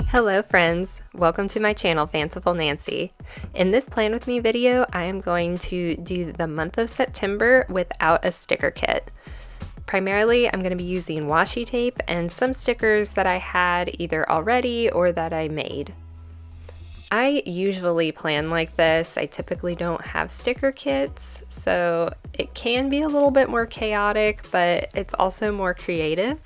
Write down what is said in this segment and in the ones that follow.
Hello friends, welcome to my channel Fanciful Nancy. In this Plan With Me video, I am going to do the month of September without a sticker kit. Primarily, I'm going to be using washi tape and some stickers that I had either already or that I made. I usually plan like this. I typically don't have sticker kits, so it can be a little bit more chaotic, but it's also more creative.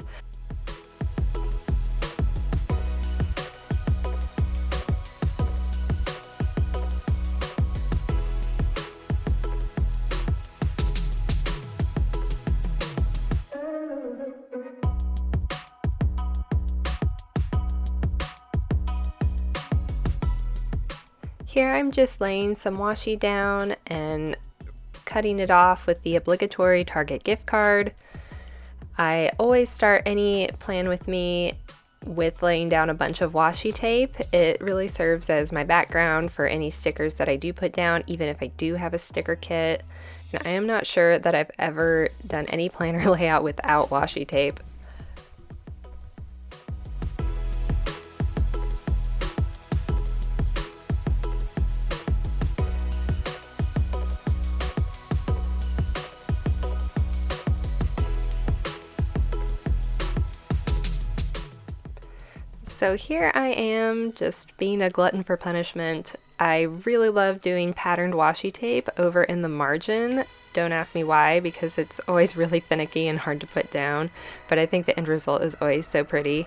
Here I'm just laying some washi down and cutting it off with the obligatory Target gift card. I always start any Plan With Me with laying down a bunch of washi tape. It really serves as my background for any stickers that I do put down, even if I do have a sticker kit. And I am not sure that I've ever done any planner layout without washi tape. So here I am, just being a glutton for punishment. I really love doing patterned washi tape over in the margin. Don't ask me why, because it's always really finicky and hard to put down, but I think the end result is always so pretty.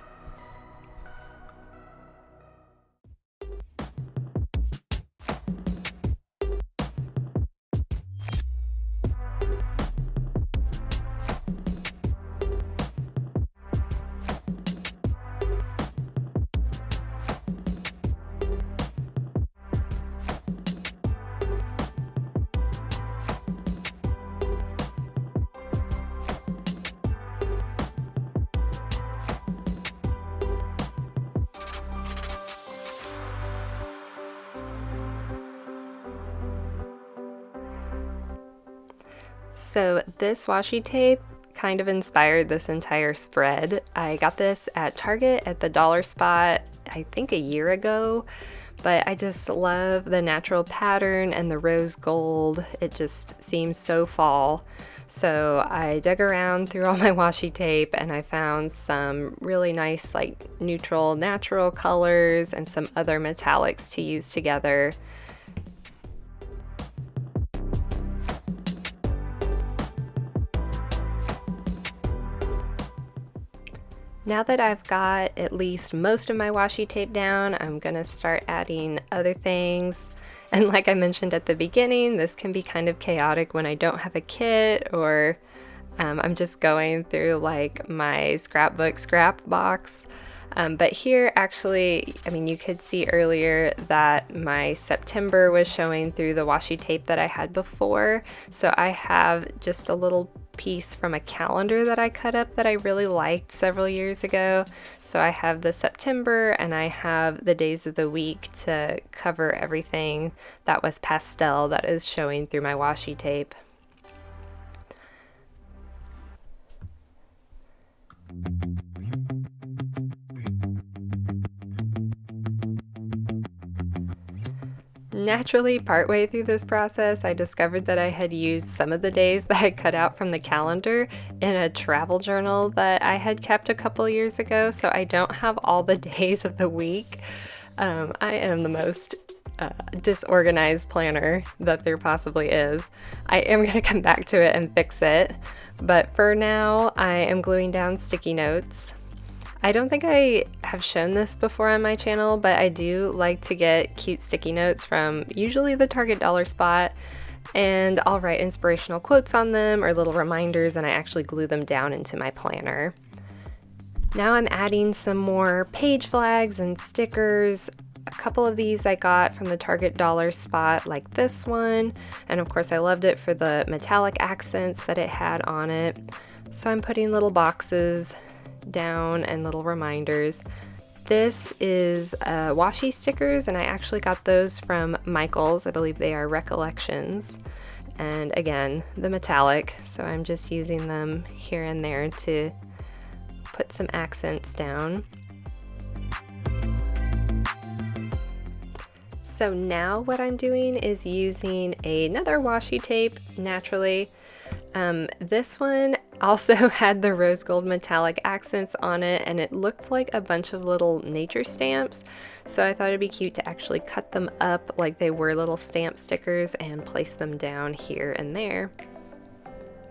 So this washi tape kind of inspired this entire spread. I got this at Target at the dollar spot, I think a year ago, but I just love the natural pattern and the rose gold. It just seems so fall. So I dug around through all my washi tape and I found some really nice like neutral natural colors and some other metallics to use together. Now that I've got at least most of my washi tape down, I'm gonna start adding other things. And like I mentioned at the beginning, this can be kind of chaotic when I don't have a kit or I'm just going through like my scrapbook scrap box. But here actually, I mean, you could see earlier that my September was showing through the washi tape that I had before. So I have just a little piece from a calendar that I cut up that I really liked several years ago. So I have the September and I have the days of the week to cover everything that was pastel that is showing through my washi tape. Naturally, partway through this process, I discovered that I had used some of the days that I cut out from the calendar in a travel journal that I had kept a couple years ago, so I don't have all the days of the week. I am the most disorganized planner that there possibly is. I am going to come back to it and fix it, but for now, I am gluing down sticky notes. I don't think I have shown this before on my channel, but I do like to get cute sticky notes from usually the Target dollar spot, and I'll write inspirational quotes on them or little reminders, and I actually glue them down into my planner. Now I'm adding some more page flags and stickers. A couple of these I got from the Target dollar spot, like this one, and of course I loved it for the metallic accents that it had on it. So I'm putting little boxes down and little reminders. This is washi stickers, and I actually got those from Michael's. I believe they are Recollections. And again, the metallic, so I'm just using them here and there to put some accents down. So now what I'm doing is using another washi tape, naturally. This one also had the rose gold metallic accents on it, and it looked like a bunch of little nature stamps. So I thought it'd be cute to actually cut them up like they were little stamp stickers and place them down here and there.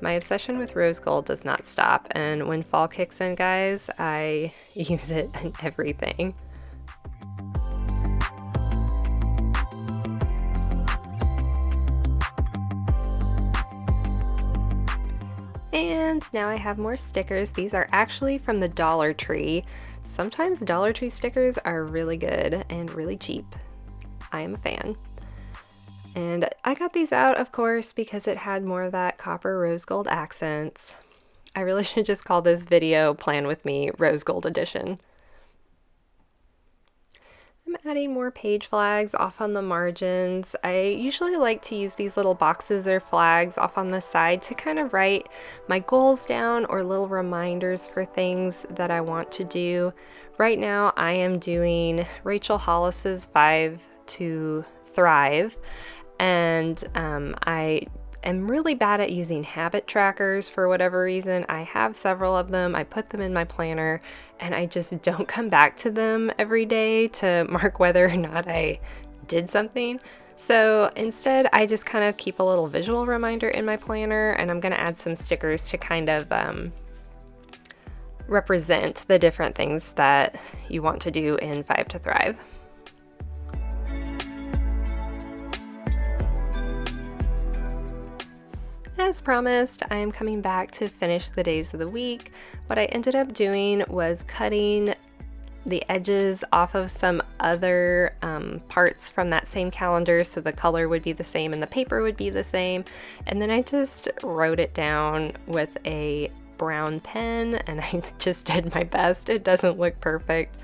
My obsession with rose gold does not stop, and when fall kicks in, guys, I use it in everything. And now I have more stickers. These are actually from the Dollar Tree. Sometimes Dollar Tree stickers are really good and really cheap. I am a fan. And I got these out, of course, because it had more of that copper rose gold accents. I really should just call this video Plan With Me Rose Gold Edition. I'm adding more page flags off on the margins. I usually like to use these little boxes or flags off on the side to kind of write my goals down or little reminders for things that I want to do. Right now I am doing Rachel Hollis's 5 to Thrive, and I am really bad at using habit trackers for whatever reason. I have several of them. I put them in my planner and I just don't come back to them every day to mark whether or not I did something. So instead, I just kind of keep a little visual reminder in my planner, and I'm going to add some stickers to kind of represent the different things that you want to do in 5 to Thrive. As promised, I am coming back to finish the days of the week. What I ended up doing was cutting the edges off of some other parts from that same calendar so the color would be the same and the paper would be the same. And then I just wrote it down with a brown pen, and I just did my best. It doesn't look perfect.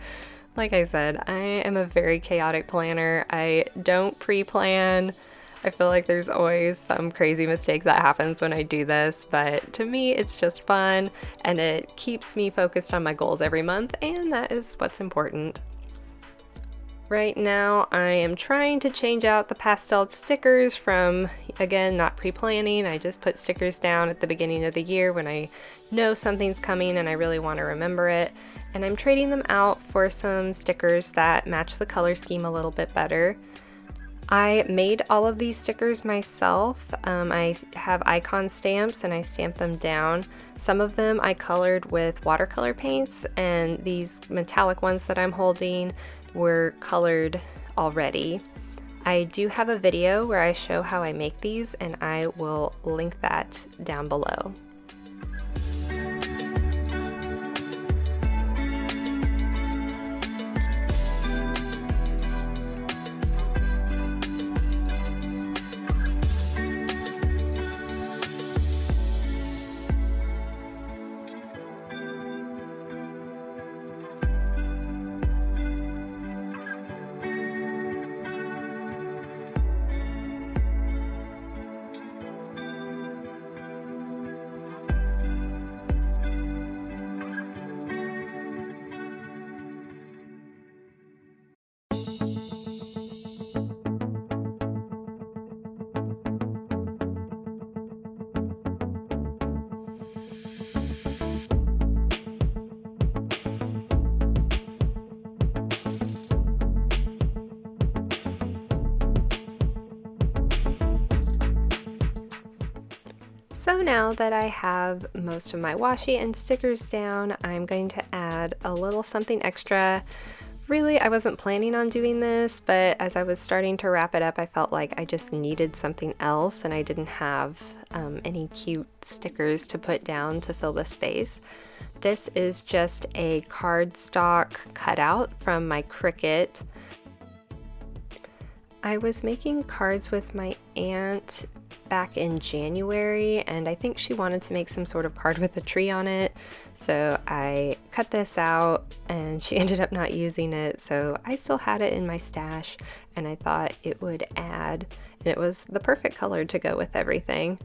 Like I said, I am a very chaotic planner. I don't pre-plan. I feel like there's always some crazy mistake that happens when I do this, but to me it's just fun and it keeps me focused on my goals every month, and that is what's important. Right now I am trying to change out the pastel stickers from, again, not pre-planning. I just put stickers down at the beginning of the year when I know something's coming and I really want to remember it, and I'm trading them out for some stickers that match the color scheme a little bit better. I made all of these stickers myself. I have icon stamps and I stamped them down. Some of them I colored with watercolor paints, and these metallic ones that I'm holding were colored already. I do have a video where I show how I make these, and I will link that down below. So now that I have most of my washi and stickers down, I'm going to add a little something extra. Really, I wasn't planning on doing this, but as I was starting to wrap it up, I felt like I just needed something else, and I didn't have any cute stickers to put down to fill the space. This is just a cardstock cutout from my Cricut. I was making cards with my aunt back in January, and I think she wanted to make some sort of card with a tree on it. So I cut this out and she ended up not using it, so I still had it in my stash and I thought it would add, and it was the perfect color to go with everything.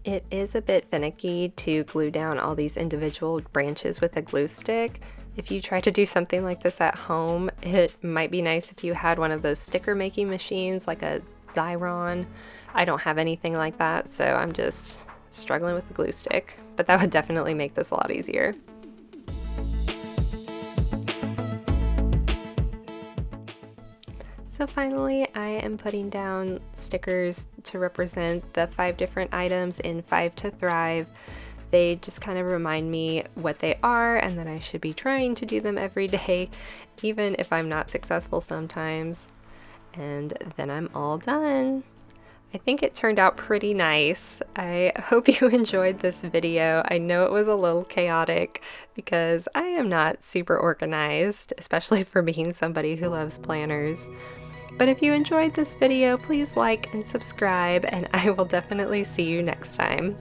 It is a bit finicky to glue down all these individual branches with a glue stick. If you try to do something like this at home, it might be nice if you had one of those sticker making machines like a Xyron. I don't have anything like that, so I'm just struggling with the glue stick, but that would definitely make this a lot easier. So finally, I am putting down stickers to represent the 5 different items in 5 to Thrive. They just kind of remind me what they are and that I should be trying to do them every day, even if I'm not successful sometimes. And then I'm all done. I think it turned out pretty nice. I hope you enjoyed this video. I know it was a little chaotic because I am not super organized, especially for being somebody who loves planners. But if you enjoyed this video, please like and subscribe, and I will definitely see you next time.